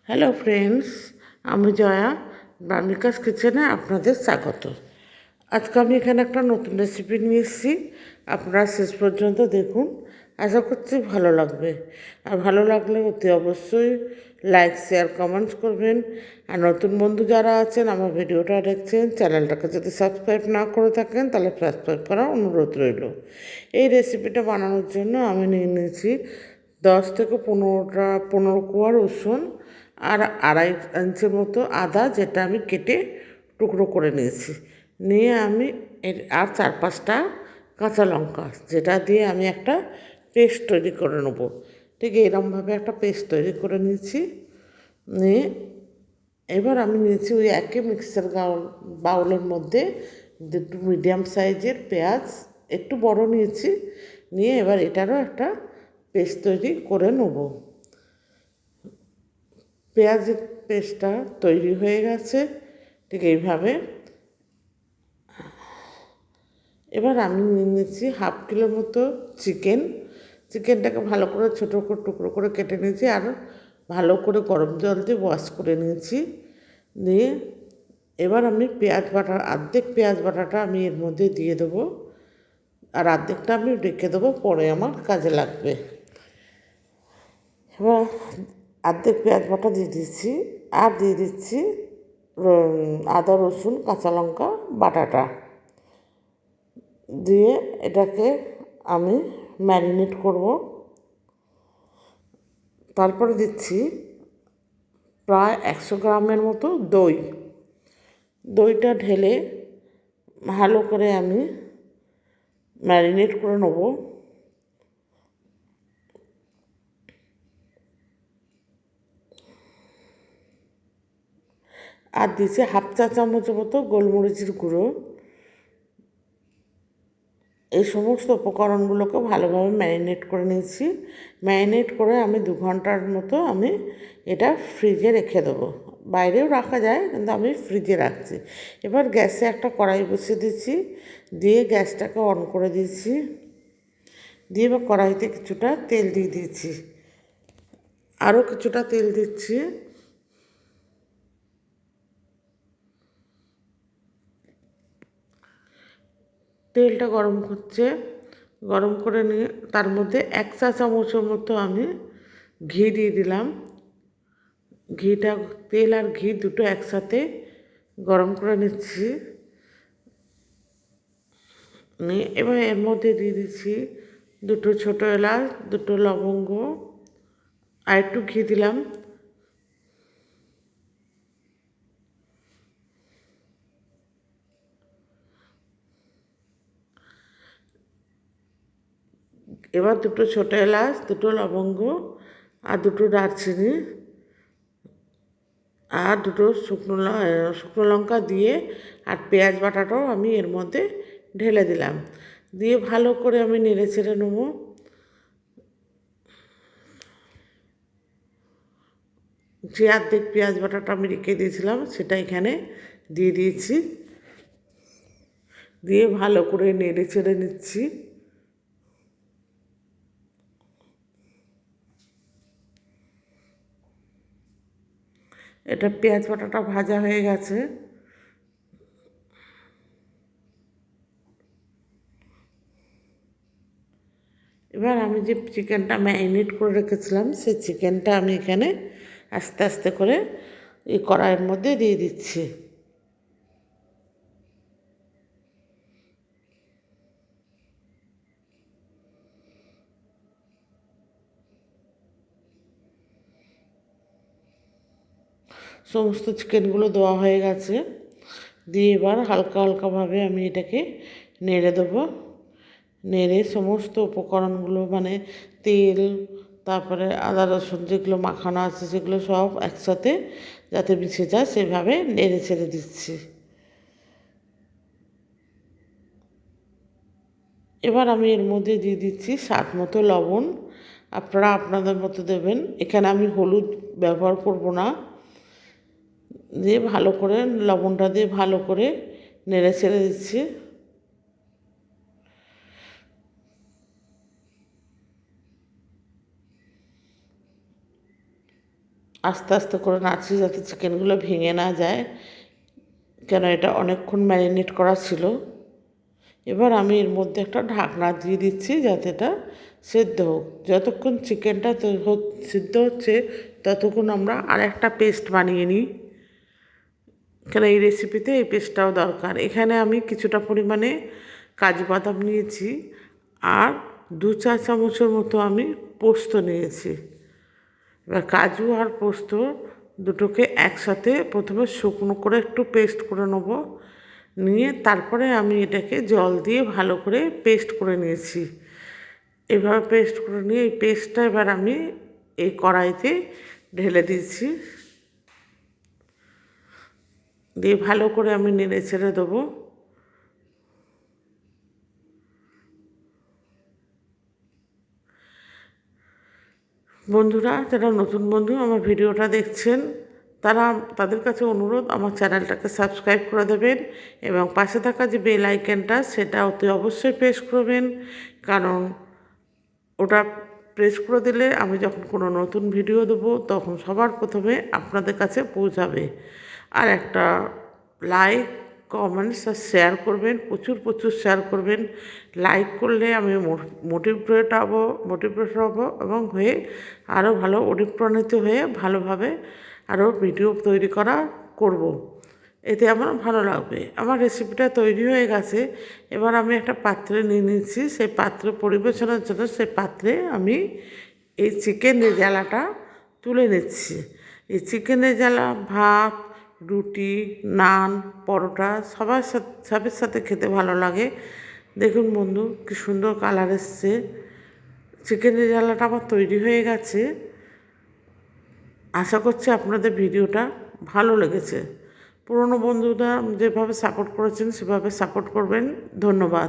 Hello friends, আমি জয়া। বামিকাস কিচেনে আপনাদের স্বাগত। আজকে আমি এখানে একটা নতুন রেসিপি নিয়ে এসেছি। আপনারা শেষ পর্যন্ত দেখুন, আশা করছি ভালো লাগবে। আর ভালো লাগলে অতি অবশ্যই লাইক, শেয়ার, কমেন্টস করবেন। আর নতুন বন্ধু যারা আছেন আমার ভিডিওটা দেখছেন, চ্যানেলটাকে যদি সাবস্ক্রাইব না করে থাকেন তাহলে সাবস্ক্রাইব করার অনুরোধ রইল। এই রেসিপিটা বানানোর জন্য আমি নিয়ে নিয়েছি 10 থেকে 15 কোয়া রসুন আর 2.5 ইঞ্চির মতো আদা, যেটা আমি কেটে টুকরো করে নিয়েছি। নিয়ে আমি আর 4-5টা কাঁচা লঙ্কা, যেটা দিয়ে আমি একটা পেস্ট তৈরি করে নেব। ঠিক এরকমভাবে একটা পেস্ট তৈরি করে নিয়েছি। নিয়ে এবার আমি নিয়েছি ওই একই মিক্সার বাউলের মধ্যে 2 মিডিয়াম সাইজের পেঁয়াজ, একটু বড় নিয়েছি। নিয়ে এবার এটারও একটা পেস্ট তৈরি করে নেব। পেঁয়াজের পেস্টটা তৈরি হয়ে গেছে ঠিক এইভাবে। এবার আমি নিয়ে নিচ্ছি 1/2 কিলোর মতো চিকেনটাকে ভালো করে ছোটো করে টুকরো করে কেটে নিয়েছি, আর ভালো করে গরম জল দিয়ে ওয়াশ করে নিয়েছি। দিয়ে এবার আমি অর্ধেক পেঁয়াজ বাটাটা আমি এর মধ্যে দিয়ে দেবো, আর অর্ধেকটা আমি রেখে দেবো, পরে আমার কাজে লাগবে। এবার অর্ধেক পেঁয়াজ বাটা দিয়ে দিচ্ছি, আর দিয়ে দিচ্ছি আদা, রসুন, কাঁচা লঙ্কা বাটাটা দিয়ে এটাকে আমি ম্যারিনেট করব। তারপরে দিচ্ছি প্রায় 100 গ্রামের মতো দইটা ঢেলে ভালো করে আমি ম্যারিনেট করে নেব। আর দিচ্ছি 1/2 চা চামচের মতো গোলমরিচের গুঁড়ো। এই সমস্ত উপকরণগুলোকে ভালোভাবে ম্যারিনেট করে নিয়েছি। ম্যারিনেট করে আমি 2 ঘন্টার মতো আমি এটা ফ্রিজে রেখে দেবো। বাইরেও রাখা যায়, কিন্তু আমি ফ্রিজে রাখছি। এবার গ্যাসে একটা কড়াই বসিয়ে দিচ্ছি, দিয়ে গ্যাসটাকে অন করে দিয়েছি। দিয়ে এবার কড়াইতে কিছুটা তেল দিয়ে দিয়েছি, আরও কিছুটা তেল দিচ্ছি। তেলটা গরম হচ্ছে, গরম করে নিয়ে তার মধ্যে 1 চা চামচের মতো আমি ঘি দিয়ে দিলাম। তেল আর ঘি দুটো একসাথে গরম করে নিচ্ছি। নিয়ে এবার এর মধ্যে দিয়ে দিচ্ছি 2টো ছোটো এলাচ, 2টো লবঙ্গ, আর একটু ঘি দিলাম। এবার 2টো ছোটো এলাচ, 2টো লবঙ্গ, আর 2টো দারচিনি, আর 2টো শুকনো লঙ্কা দিয়ে আর পেঁয়াজ বাটাটাও আমি এর মধ্যে ঢেলে দিলাম। দিয়ে ভালো করে আমি নেড়ে চেড়ে নেব। যে অর্ধেক পেঁয়াজ বাটাটা আমি রেখে দিয়েছিলাম সেটা এখানে দিয়ে দিয়েছি। দিয়ে ভালো করে নেড়ে চেড়ে নিচ্ছি। এটা পেঁয়াজ বাটাটা ভাজা হয়ে গেছে। এবার আমি যে চিকেনটা ম্যারিনেট করে রেখেছিলাম সেই চিকেনটা আমি এখানে আস্তে আস্তে করে এই কড়াইয়ের মধ্যে দিয়ে দিচ্ছি। সমস্ত চিকেনগুলো দেওয়া হয়ে গেছে। দিয়ে এবার হালকা হালকাভাবে আমি এটাকে নেড়ে দেবো। নেড়ে সমস্ত উপকরণগুলো মানে তেল, তারপরে আদা রসুন যেগুলো মাখানো আছে সেগুলো সব একসাথে যাতে মিশে যায় সেভাবে নেড়ে ছেড়ে দিচ্ছি। এবার আমি এর মধ্যে দিয়ে দিচ্ছি স্বাদ মতো লবণ। আপনারা আপনাদের মতো দেবেন, এখানে আমি হলুদ ব্যবহার করব না। দিয়ে ভালো করে লবণটা দিয়ে ভালো করে নেড়ে ছেড়ে দিচ্ছি। আস্তে আস্তে করে নাড়ছি যাতে চিকেনগুলো ভেঙে না যায়, কেন এটা অনেকক্ষণ ম্যারিনেট করা ছিল। এবার আমি এর মধ্যে একটা ঢাকনা দিয়ে দিচ্ছি যাতে এটা সেদ্ধ হোক। যতক্ষণ চিকেনটা সিদ্ধ হচ্ছে ততক্ষণ আমরা আর একটা পেস্ট বানিয়ে নিই, কেন এই রেসিপিতে এই পেস্টটাও দরকার। এখানে আমি কিছুটা পরিমাণে কাজু বাদাম নিয়েছি আর 2 চা চামচের মতো আমি পোস্ত নিয়েছি। এবার কাজু আর পোস্ত দুটোকে একসাথে প্রথমে শুকনো করে একটু পেস্ট করে নেব, নিয়ে তারপরে আমি এটাকে জল দিয়ে ভালো করে পেস্ট করে নিয়েছি। এভাবে পেস্ট করে নিয়ে এই পেস্টটা এবার আমি এই কড়াইতে ঢেলে দিয়েছি, দিয়ে ভালো করে আমি নেড়ে ছেড়ে দেবো। বন্ধুরা, যারা নতুন বন্ধু আমার ভিডিওটা দেখছেন তাদের কাছে অনুরোধ আমার চ্যানেলটাকে সাবস্ক্রাইব করে দেবেন এবং পাশে থাকা যে বেল আইকনটা সেটা অতি অবশ্যই প্রেস করবেন, কারণ ওটা প্রেস করে দিলে আমি যখন কোনো নতুন ভিডিও দেবো তখন সবার প্রথমে আপনাদের কাছে পৌঁছাবে। আর একটা লাইক, কমেন্টস আর শেয়ার করবেন, প্রচুর প্রচুর শেয়ার করবেন। লাইক করলে আমি মোটিভেট হব এবং হয়ে আরও ভালো অনুপ্রাণিত হয়ে ভালোভাবে আরও ভিডিও তৈরি করব। এতে আমার ভালো লাগবে। আমার রেসিপিটা তৈরি হয়ে গেছে, এবার আমি একটা পাত্রে নিয়ে নিচ্ছি। সেই পাত্রে পরিবেশনের জন্য সেই পাত্রে আমি এই চিকেন রেজালাটা তুলে নিচ্ছি। এই চিকেন রেজালা ভাত, রুটি, নান, পরোটা সবের সাথে খেতে ভালো লাগে। দেখুন বন্ধু, কি সুন্দর কালার এসছে। চিকেন রেজালাটা আমার তৈরি হয়ে গেছে। আশা করছি আপনাদের ভিডিওটা ভালো লেগেছে। পুরনো বন্ধুরা যেভাবে সাপোর্ট করেছেন সেভাবে সাপোর্ট করবেন। ধন্যবাদ।